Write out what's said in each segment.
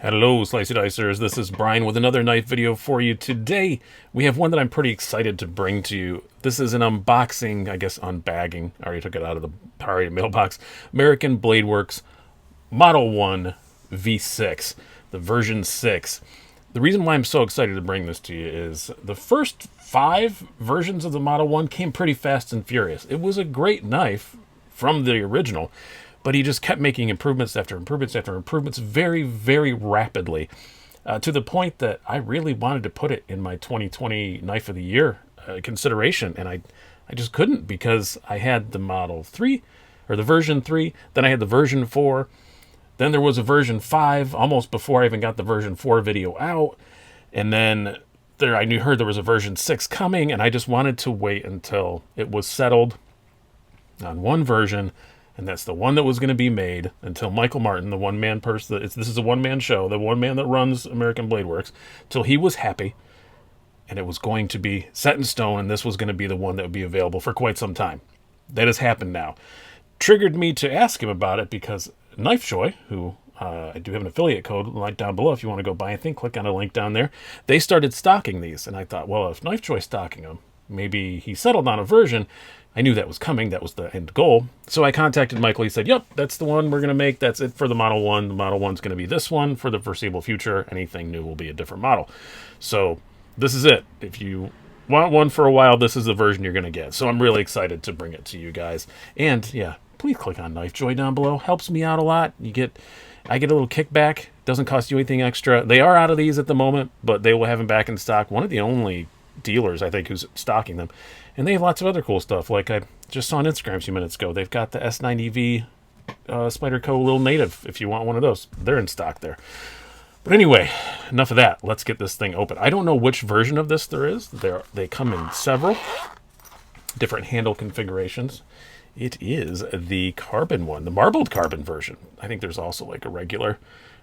Hello, Slicey Dicers. This is Brian with another knife video for you. Today, we have one that I'm pretty excited to bring to you. This is an unboxing, I guess unbagging. I already took it out of the priority mailbox. American Bladeworks Model 1 V6, the version 6. The reason why I'm so excited to bring this to you is the first 5 versions of the Model 1 came pretty fast and furious. It was a great knife from the original, but he just kept making improvements after improvements after improvements very, very rapidly, to the point that I really wanted to put it in my 2020 Knife of the Year consideration, and I just couldn't because I had the Model 3, or the version 3, then I had the version 4, then there was a version 5 almost before I even got the version 4 video out, and then I heard there was a version 6 coming, and I just wanted to wait until it was settled on one version, and that's the one that was going to be made until Michael Martin, the one-man person, this is a one-man show, the one man that runs American Bladeworks, till he was happy, and it was going to be set in stone, and this was going to be the one that would be available for quite some time. That has happened now. Triggered me to ask him about it because Choil, who I do have an affiliate code right down below if you want to go buy anything, click on a link down there. They started stocking these, and I thought, well, if Choil's stocking them, maybe he settled on a version. I knew that was coming. That was the end goal. So I contacted Michael. He said, yep, that's the one we're going to make. That's it for the Model 1. The Model 1's going to be this one for the foreseeable future. Anything new will be a different model. So this is it. If you want one for a while, this is the version you're going to get. So I'm really excited to bring it to you guys. And yeah, please click on Knife Joy down below. Helps me out a lot. I get a little kickback. Doesn't cost you anything extra. They are out of these at the moment, but they will have them back in stock. One of the only dealers, I think, who's stocking them. And they have lots of other cool stuff. Like I just saw on Instagram a few minutes ago, they've got the S90V Spyderco Little Native, if you want one of those. They're in stock there. But anyway, enough of that. Let's get this thing open. I don't know which version of this there is. They come in several different handle configurations. It is the carbon one, the marbled carbon version. I think there's also like a regular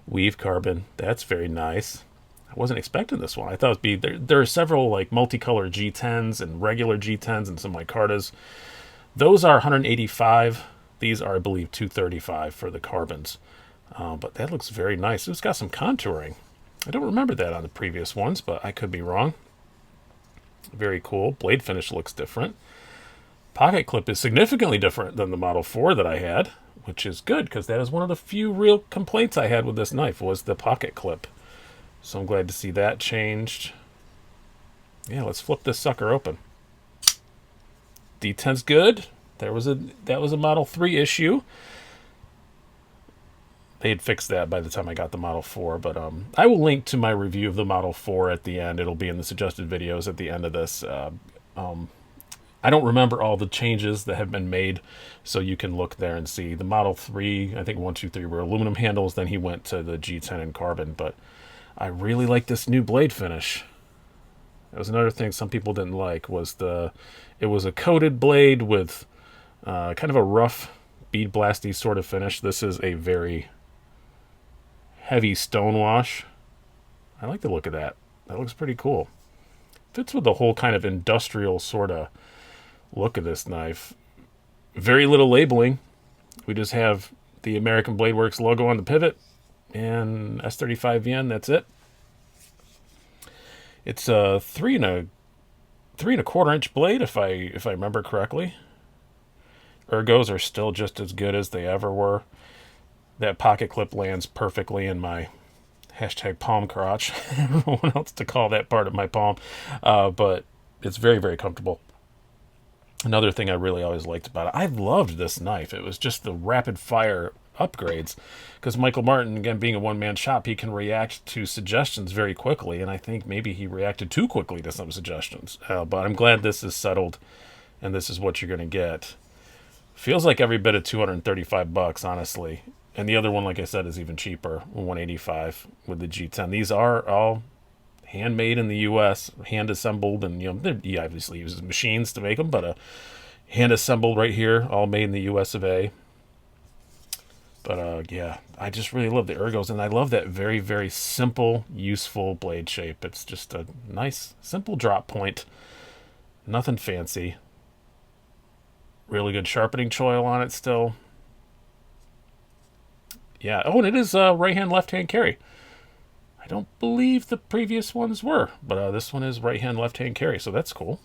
weave carbon. That's very nice. I wasn't expecting this one. I thought it'd be there are several like multicolor G10s and regular G10s and some micartas. Those are 185. These are, I believe, 235 for the carbons. But that looks very nice. It's got some contouring. I don't remember that on the previous ones, but I could be wrong. Very cool. Blade finish looks different. Pocket clip is significantly different than the Model 4 that I had, which is good because that is one of the few real complaints I had with this knife was the pocket clip. So I'm glad to see that changed. Yeah, let's flip this sucker open. D10's good. That was a Model 3 issue. They had fixed that by the time I got the Model 4, but I will link to my review of the Model 4 at the end. It'll be in the suggested videos at the end of this. I don't remember all the changes that have been made, so you can look there and see. The Model 3, I think 1, 2, 3 were aluminum handles, then he went to the G10 and carbon, but I really like this new blade finish. That was another thing some people didn't like, was it was a coated blade with kind of a rough bead blasty sort of finish. This is a very heavy stone wash. I like the look of that. That looks pretty cool. Fits with the whole kind of industrial sort of look of this knife. Very little labeling. We just have the American Bladeworks logo on the pivot and S35VN. That's it. It's a 3 3¼ inch blade, if I remember correctly. Ergos are still just as good as they ever were. That pocket clip lands perfectly in my hashtag palm crotch. I don't know what else to call that part of my palm, but it's very, very comfortable. Another thing I really always liked about it, I loved this knife. It was just the rapid fire upgrades, because Michael Martin, again, being a one-man shop, he can react to suggestions very quickly, and I think maybe he reacted too quickly to some suggestions. But I'm glad this is settled, and this is what you're going to get. Feels like every bit of $235, honestly. And the other one, like I said, is even cheaper, $185 with the G10. These are all handmade in the U.S., hand-assembled, and he obviously uses machines to make them, but hand-assembled right here, all made in the U.S. of A. But yeah, I just really love the ergos, and I love that very, very simple, useful blade shape. It's just a nice, simple drop point. Nothing fancy. Really good sharpening choil on it still. Yeah. Oh, and it is right-hand, left-hand carry. I don't believe the previous ones were, but this one is right-hand, left-hand carry, so that's cool.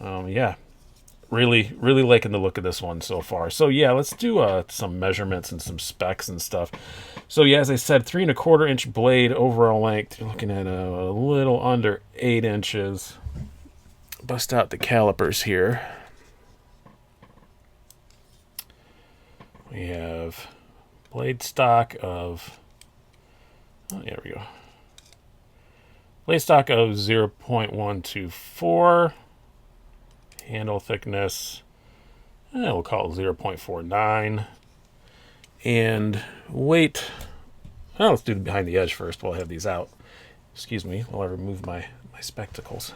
Yeah, really liking the look of this one so far. So yeah, let's do some measurements and some specs and stuff. So yeah, as I said, 3 1/4 inch blade overall length. You're looking at a little under 8 inches. Bust out the calipers here. We have blade stock of, oh, there we go. Blade stock of 0.124. Handle thickness, we'll call it 0.49. And weight, well, let's do behind the edge first while I have these out. Excuse me while I remove my spectacles.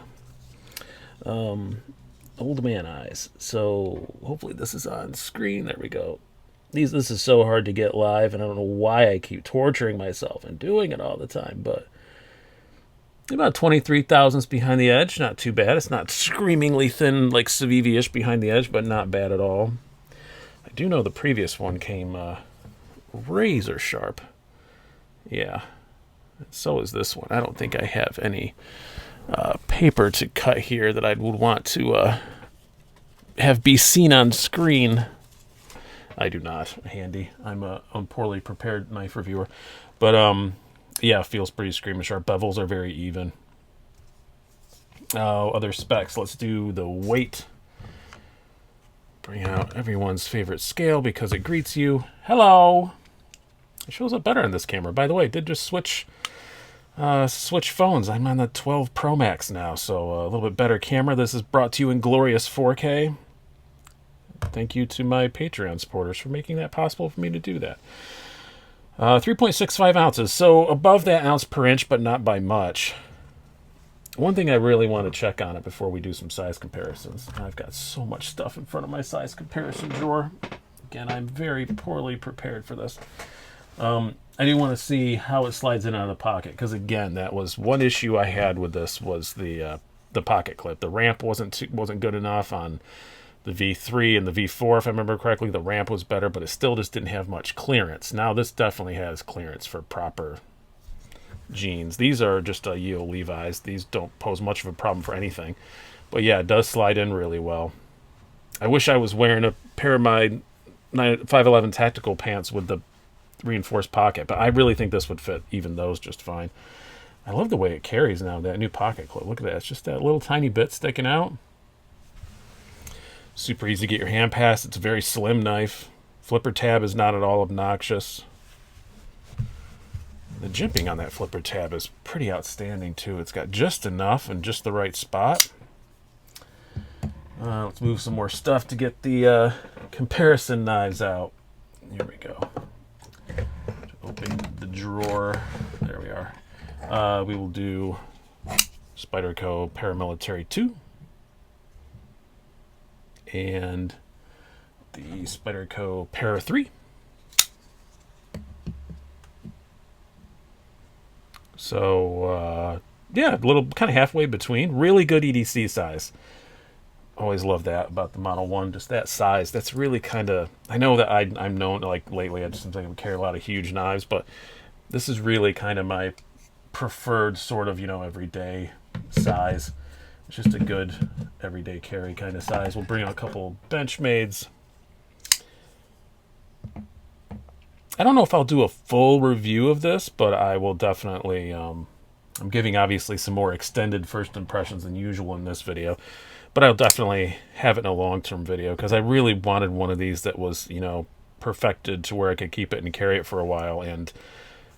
Old man eyes. So hopefully this is on screen. There we go. This is so hard to get live, and I don't know why I keep torturing myself and doing it all the time, but about 23 thousandths behind the edge. Not too bad. It's not screamingly thin like Civivi-ish behind the edge, but not bad at all. I do know the previous one came razor sharp. Yeah. So is this one. I don't think I have any paper to cut here that I would want to have be seen on screen. I do not. Handy. I'm a poorly prepared knife reviewer. But, yeah, feels pretty screaming sharp. Bevels are very even. Other specs. Let's do the weight. Bring out everyone's favorite scale because it greets you. Hello! It shows up better on this camera. By the way, I did just switch phones. I'm on the 12 Pro Max now, so a little bit better camera. This is brought to you in glorious 4K. Thank you to my Patreon supporters for making that possible for me to do that. 3.65 ounces, so above that ounce per inch, but not by much. One thing I really want to check on it before we do some size comparisons. I've got so much stuff in front of my size comparison drawer. Again, I'm very poorly prepared for this. I do want to see how it slides in out of the pocket, because again, that was one issue I had with this was the pocket clip. The ramp wasn't good enough on the V3 and the V4, if I remember correctly. The ramp was better, but it still just didn't have much clearance. Now this definitely has clearance for proper jeans. These are just Yale Levi's. These don't pose much of a problem for anything. But yeah, it does slide in really well. I wish I was wearing a pair of my 511 tactical pants with the reinforced pocket, but I really think this would fit even those just fine. I love the way it carries now, that new pocket clip. Look at that. It's just that little tiny bit sticking out. Super easy to get your hand past. It's a very slim knife. Flipper tab is not at all obnoxious. The jimping on that flipper tab is pretty outstanding too. It's got just enough and just the right spot. Let's move some more stuff to get the comparison knives out. Here we go. Open the drawer. There we are. We will do Spyderco Paramilitary 2. And the Spyderco Para 3. So, yeah, a little kind of halfway between. Really good EDC size. Always love that about the Model 1, just that size. That's really kind of, I know that I'm known, like lately, I just seems like I carry a lot of huge knives, but this is really kind of my preferred sort of, everyday size. It's just a good everyday carry kind of size. We'll bring out a couple Benchmades. I don't know if I'll do a full review of this, but I will definitely, I'm giving obviously some more extended first impressions than usual in this video, but I'll definitely have it in a long-term video because I really wanted one of these that was, perfected to where I could keep it and carry it for a while, and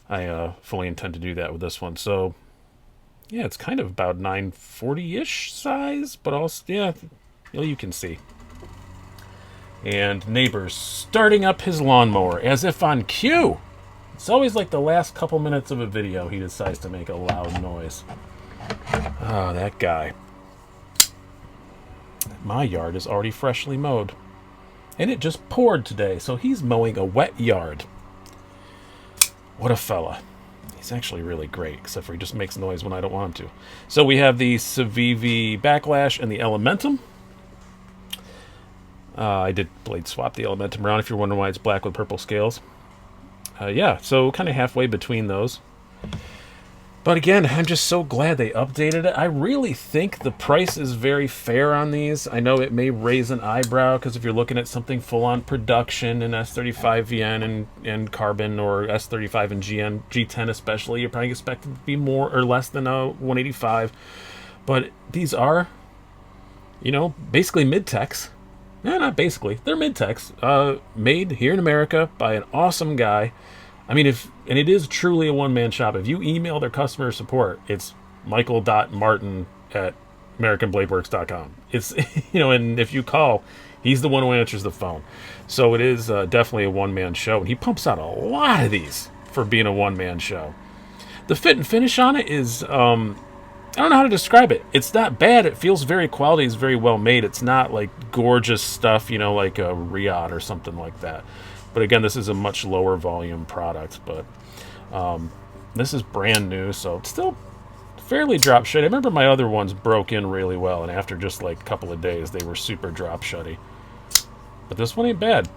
I fully intend to do that with this one. So yeah, it's kind of about 940-ish size, but also, yeah, you can see. And neighbor's starting up his lawnmower as if on cue. It's always like the last couple minutes of a video he decides to make a loud noise. Oh, that guy. My yard is already freshly mowed. And it just poured today, so he's mowing a wet yard. What a fella. He's actually really great, except for he just makes noise when I don't want him to. So we have the Civivi Backlash and the Elementum. I did blade swap the Elementum around if you're wondering why it's black with purple scales. yeah, so kind of halfway between those. But again, I'm just so glad they updated it. I really think the price is very fair on these. I know it may raise an eyebrow because if you're looking at something full-on production in S35VN and Carbon, or S35 and G10 especially, you're probably expecting to be more or less than a 185. But these are, you know, basically mid-techs. Not basically. They're mid-techs. Made here in America by an awesome guy. I mean, and it is truly a one-man shop. If you email their customer support, it's michael.martin@americanbladeworks.com. It's, you know, and if you call, he's the one who answers the phone. So it is definitely a one-man show. And he pumps out a lot of these for being a one-man show. The fit and finish on it is, I don't know how to describe it. It's not bad. It feels very quality. It's very well made. It's not like gorgeous stuff, you know, like a Riot or something like that. But again, this is a much lower volume product, but this is brand new, so it's still fairly drop shutty. I remember my other ones broke in really well, and after just like a couple of days, they were super drop shutty. But this one ain't bad.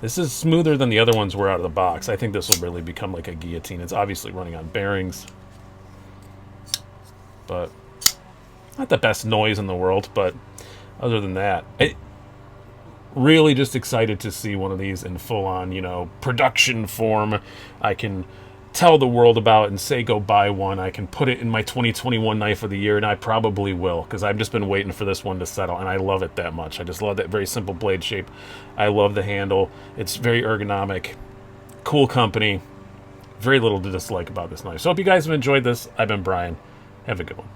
This is smoother than the other ones were out of the box. I think this will really become like a guillotine. It's obviously running on bearings, but not the best noise in the world. But other than that, really just excited to see one of these in full-on, you know, production form. I can tell the world about and say go buy one. I can put it in my 2021 knife of the year, and I probably will, because I've just been waiting for this one to settle, and I love it that much. I just love that very simple blade shape. I love the handle. It's very ergonomic. Cool company. Very little to dislike about this knife. So I hope you guys have enjoyed this. I've been Brian. Have a good one.